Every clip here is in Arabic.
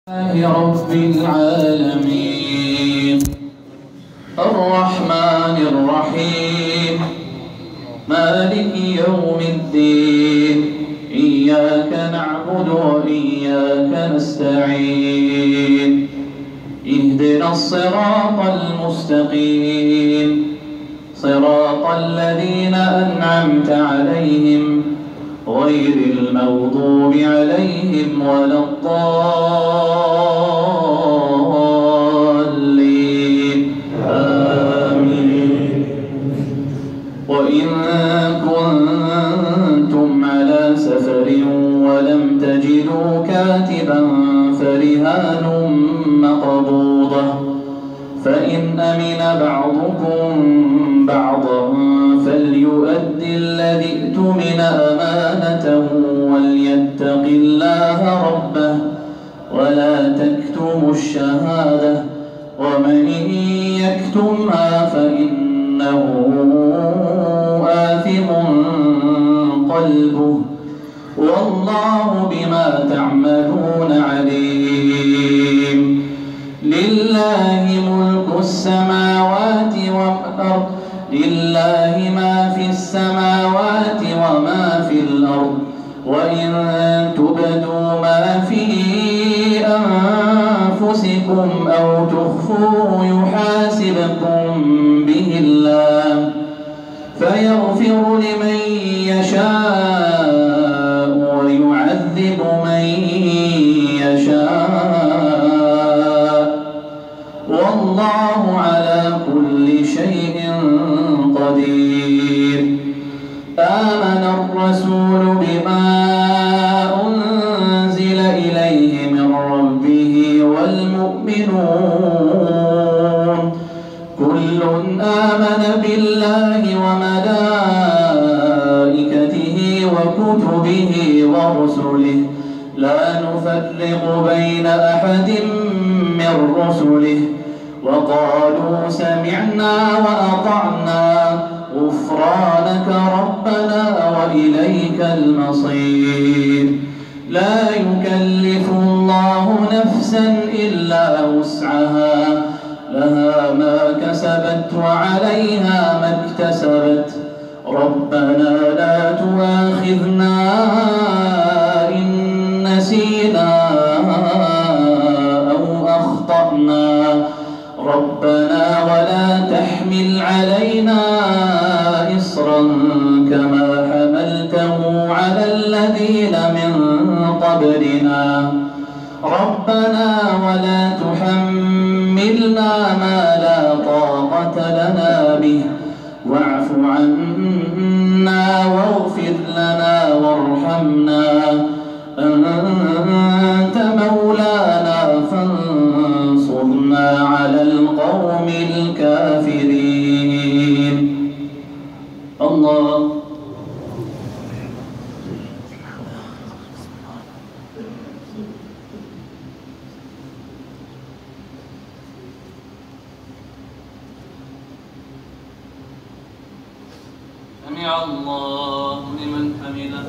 رب العالمين الرحمن الرحيم مالك يوم الدين إياك نعبد وإياك نستعين اهدنا الصراط المستقيم صراط الذين أنعمت عليهم غير المغضوب عليهم ولا الضالين آمين. وإن كنتم على سفر ولم تجدوا كاتبا فرهان مقبوضة فإن أمن بعضكم بعضا فليؤدي الذي اؤتمن أمانته وليتق الله ربه ولا تكتموا الشهادة ومن يكتمها فإنه آثم قلبه والله بما تعملون عليم. لله ملك السماوات والأرض لله ما في السماوات وما في الأرض وإن تبدوا ما في أنفسكم أو تخفوه يحاسبكم به الله فيغفر لمن يشاء ويعذب من يشاء والله على كل شيء قدير. آمن الرسول بما أنزل إليه من ربه والمؤمنون كل آمن بالله وملائكته وكتبه ورسله لا نفرق بين أحد من رسله وقالوا سمعنا وأطعنا غفرانك ربنا وإليك المصير. لا يكلف الله نفسا إلا وسعها لها ما كسبت وعليها ما اكتسبت ربنا لا تؤاخذنا إن نسينا أو أخطأنا ربنا ولا تحمل علينا إصرا كما حملته على الذين من قبلنا ربنا ولا تحملنا ما لا طاقة لنا به واعف عنا واغفر لنا وارحمنا أنت مولانا فانصرنا على القوم الكافرين. الله سمع الله لمن حمده.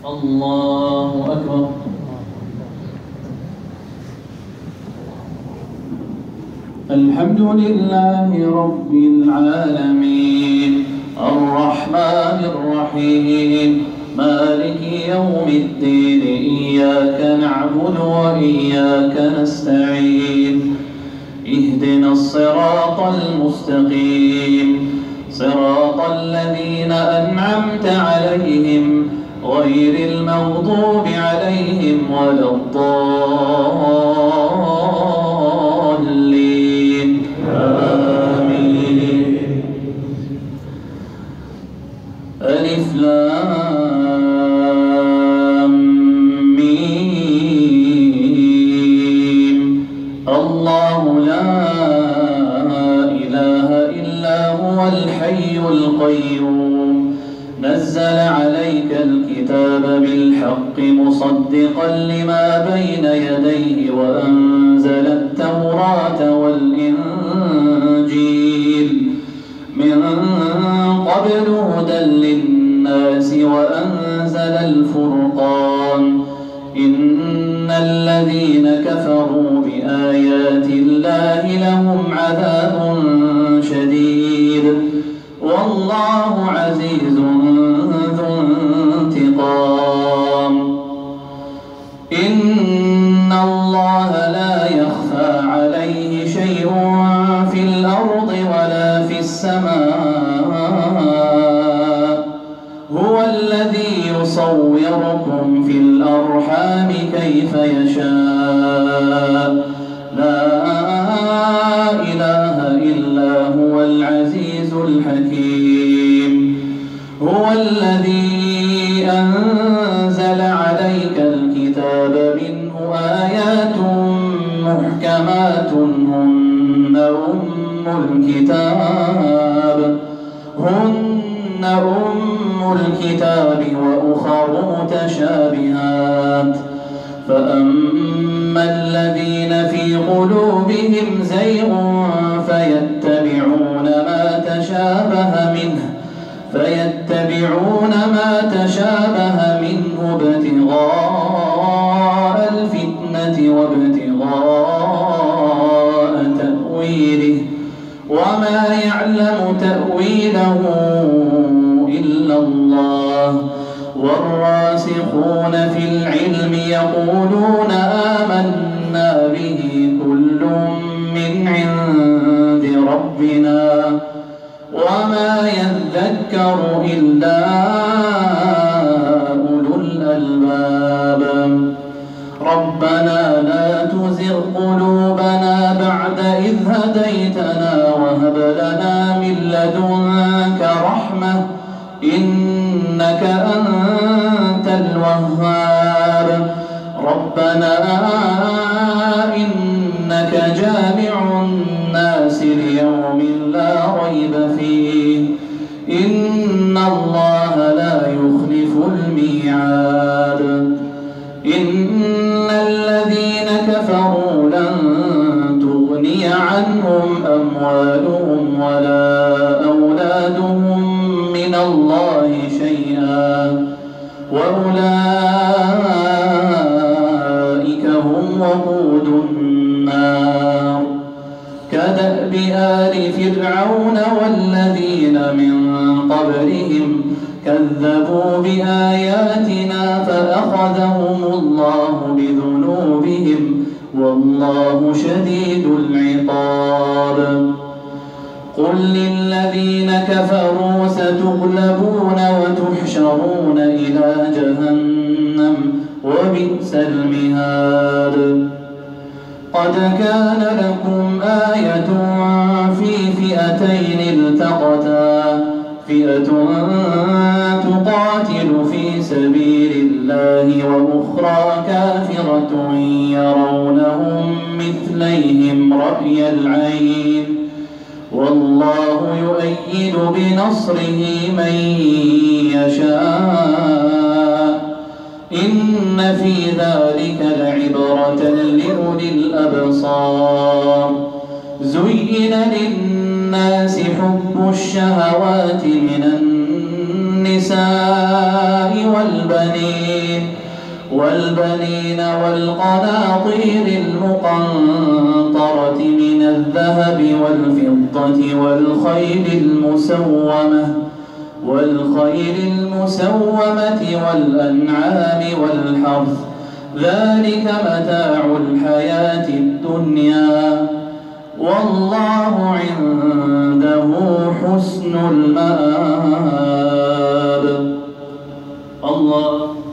الله أكبر. الحمد لله رب العالمين الرحمن الرحيم مالك يوم الدين إياك نعبد وإياك نستعين الصراط المستقيم صراط الذين أنعمت عليهم غير المغضوب عليهم ولا الضالين آمين. ألف لام ميم الله لا إله إلا هو الحي القيوم نزل عليك الكتاب بالحق مصدقا لما بين يديه وأنزل التوراة والإنجيل من قبل هدى للناس وأنزل الفرقان إن الذين كفروا بآيات الله لهم عذاب شديد والله عزيز ذو انتقام إن الله لا يخفى عليه شيء في الأرض ولا في السماء هو الذي يصوركم في الأرحام كيف يشاء لا إله إلا هو العزيز الحكيم هو الذي أنزل عليك الكتاب منه آيات محكمات هن أم الكتاب وأخر متشابهات فأما الذين في قلوبهم زيغ فيتبعون ما تشابه منه ابتغاء الفتنة وابتغاء تأويله وما يعلم تأويله إلا الله والراسخون في العلم يقولون آمنا به كل من عند ربنا وما يذكر إلا أولو الألباب ربنا لا تزغ قلوبنا بعد إذ هديتنا وهب لنا من لدنك رحمة إنك أنت الوهاب ربنا إنك جامع الناس ليوم لا ريب فيه إن الله لا يخلف الميعاد إن الذين كفروا لن تغني عنهم أموالهم ولا أولادهم من الله شيئا وأولئك هم وقود النار كدأب آل فرعون والذين من قبلهم كذبوا بآياتنا فأخذهم الله بذنوبهم والله شديد العقاب قل للذين كفروا ستغلبون وتحشرون إلى جهنم وبئس المهاد قد كان لكم آية في فئتين التقتا فئة تقاتل في سبيل الله وأخرى كافرة يرونهم مثليهم رأي العين والله يؤيد بنصره من يشاء إن في ذلك لعبرة لأولي الأبصار زين للناس حب الشهوات من النساء والبنين والقناطير المقنطرة من الذهب والفضة والخيل المسومة والأنعام والحرث ذلك متاع الحياة الدنيا والله الله